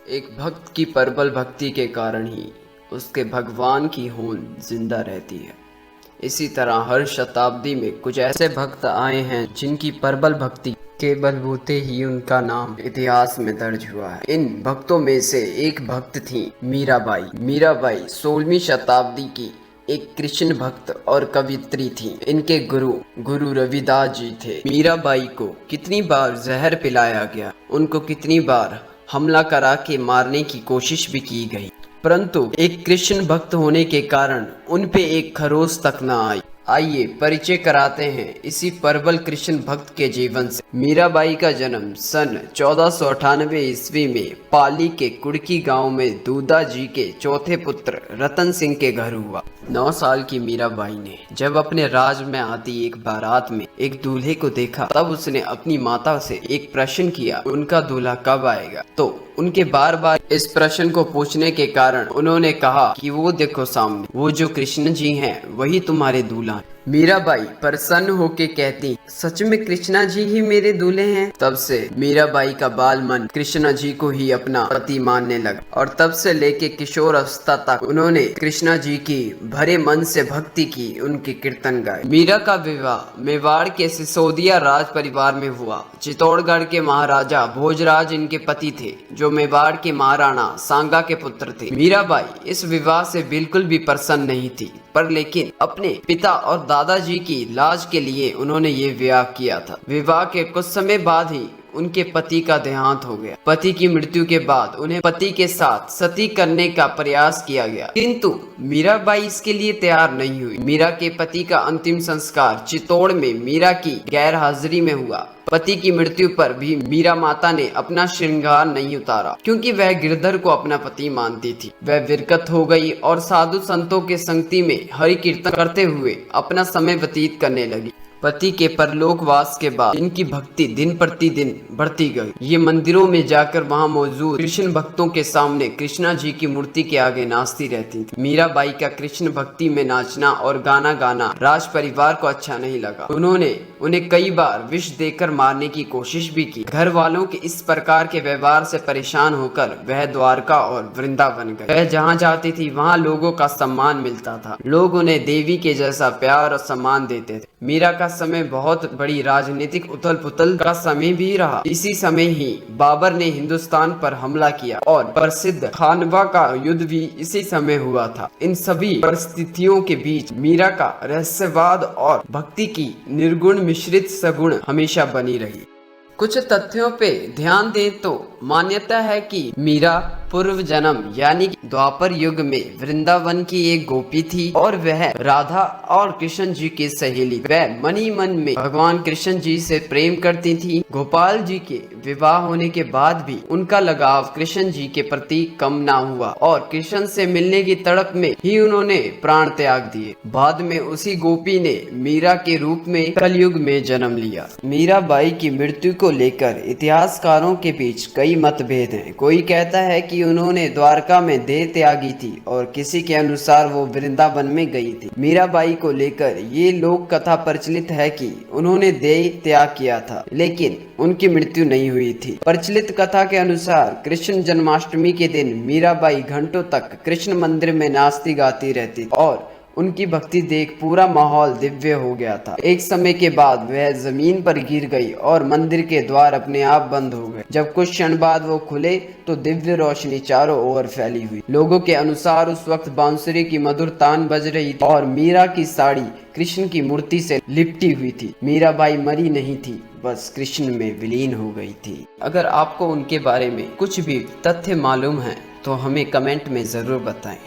एक भक्त की प्रबल भक्ति के कारण ही उसके भगवान की होंद जिंदा रहती है। इसी तरह हर शताब्दी में कुछ ऐसे भक्त आए हैं जिनकी प्रबल भक्ति के बलबूते ही उनका नाम इतिहास में दर्ज हुआ है। इन भक्तों में से एक भक्त थी मीराबाई। मीराबाई 16वीं शताब्दी की एक कृष्ण भक्त और कवित्री थी। इनके गुरु रविदास जी थे। मीराबाई को कितनी बार जहर पिलाया गया, उनको कितनी बार हमला करा के मारने की कोशिश भी की गई, परंतु एक कृष्ण भक्त होने के कारण उन पे एक खरोच तक न आई। आइए परिचय कराते हैं इसी प्रबल कृष्ण भक्त के जीवन से। मीराबाई का जन्म सन 1498 ईस्वी में पाली के कुड़की गांव में दूधा जी के चौथे पुत्र रतन सिंह के घर हुआ। 9 साल की मीराबाई ने जब अपने राज में आती एक बारात में एक दूल्हे को देखा, तब उसने अपनी माता से एक प्रश्न किया, उनका दूल्हा कब आएगा। तो उनके बार बार इस प्रश्न को पूछने के कारण उन्होंने कहा कि वो देखो सामने, वो जो कृष्ण जी हैं वही तुम्हारे दूल्हा। मीराबाई प्रसन्न होके कहती, सच में कृष्णा जी ही मेरे दूल्हे हैं। तब से मीराबाई का बाल मन कृष्णा जी को ही अपना पति मानने लगा और तब से लेके किशोर अवस्था तक उन्होंने कृष्णा जी की भरे मन से भक्ति की, उनके कीर्तन गाए। मीरा का विवाह मेवाड़ के सिसोदिया राज परिवार में हुआ। चित्तौड़गढ़ के महाराजा भोजराज इनके पति थे, जो मेवाड़ के महाराणा सांगा के पुत्र थे। मीराबाई इस विवाह से बिल्कुल भी प्रसन्न नहीं थी, पर लेकिन अपने पिता और दादाजी की लाज के लिए उन्होंने ये विवाह किया था। विवाह के कुछ समय बाद ही उनके पति का देहांत हो गया। पति की मृत्यु के बाद उन्हें पति के साथ सती करने का प्रयास किया गया, किंतु मीराबाई इसके लिए तैयार नहीं हुई। मीरा के पति का अंतिम संस्कार चित्तौड़ में मीरा की गैर हाजिरी में हुआ। पति की मृत्यु पर भी मीरा माता ने अपना श्रृंगार नहीं उतारा, क्योंकि वह गिरधर को अपना पति मानती थी। वह विरकत हो गई और साधु संतों के संगति में हरि कीर्तन करते हुए अपना समय व्यतीत करने लगी। पति के परलोकवास के बाद इनकी भक्ति दिन प्रतिदिन बढ़ती गई। ये मंदिरों में जाकर वहां मौजूद कृष्ण भक्तों के सामने कृष्णा जी की मूर्ति के आगे नाचती रहती थी। मीराबाई का कृष्ण भक्ति में नाचना और गाना गाना राज परिवार को अच्छा नहीं लगा। उन्होंने उन्हें कई बार विष देकर मारने की कोशिश भी की। घर वालों के इस प्रकार के व्यवहार से परेशान होकर वह द्वारका और वृंदावन गए। वह जहाँ जाती थी वहाँ लोगों का सम्मान मिलता था। लोग उन्हें देवी के जैसा प्यार और सम्मान देते थे। मीरा का समय बहुत बड़ी राजनीतिक उथल पुथल का समय भी रहा। इसी समय ही बाबर ने हिंदुस्तान पर हमला किया और प्रसिद्ध खानवा का युद्ध भी इसी समय हुआ था। इन सभी परिस्थितियों के बीच मीरा का रहस्यवाद और भक्ति की निर्गुण मिश्रित सगुण हमेशा बनी रही। कुछ तथ्यों पे ध्यान दें तो मान्यता है कि मीरा पूर्व जन्म यानी द्वापर युग में वृंदावन की एक गोपी थी और वह राधा और कृष्ण जी की सहेली। वह मन ही मन में भगवान कृष्ण जी से प्रेम करती थी। गोपाल जी के विवाह होने के बाद भी उनका लगाव कृष्ण जी के प्रति कम ना हुआ और कृष्ण से मिलने की तड़प में ही उन्होंने प्राण त्याग दिए। बाद में उसी गोपी ने मीरा के रूप में कलयुग में जन्म लिया। मीराबाई की मृत्यु को लेकर इतिहासकारों के बीच कई मतभेद हैं। कोई कहता है कि उन्होंने द्वारका में देह त्यागी थी और किसी के अनुसार वो वृंदावन में गई थी। मीराबाई को लेकर ये लोक कथा प्रचलित है कि उन्होंने देह त्याग किया था, लेकिन उनकी मृत्यु नहीं हुई थी। प्रचलित कथा के अनुसार कृष्ण जन्माष्टमी के दिन मीराबाई घंटों तक कृष्ण मंदिर में नाचती गाती रहती और उनकी भक्ति देख पूरा माहौल दिव्य हो गया था। एक समय के बाद वह जमीन पर गिर गई और मंदिर के द्वार अपने आप बंद हो गए। जब कुछ क्षण बाद वो खुले तो दिव्य रोशनी चारों ओर फैली हुई। लोगों के अनुसार उस वक्त बांसुरी की मधुर तान बज रही थी और मीरा की साड़ी कृष्ण की मूर्ति से लिपटी हुई थी। मीराबाई मरी नहीं थी, बस कृष्ण में विलीन हो गई थी। अगर आपको उनके बारे में कुछ भी तथ्य मालूम है तो हमें कमेंट में जरूर बताएं।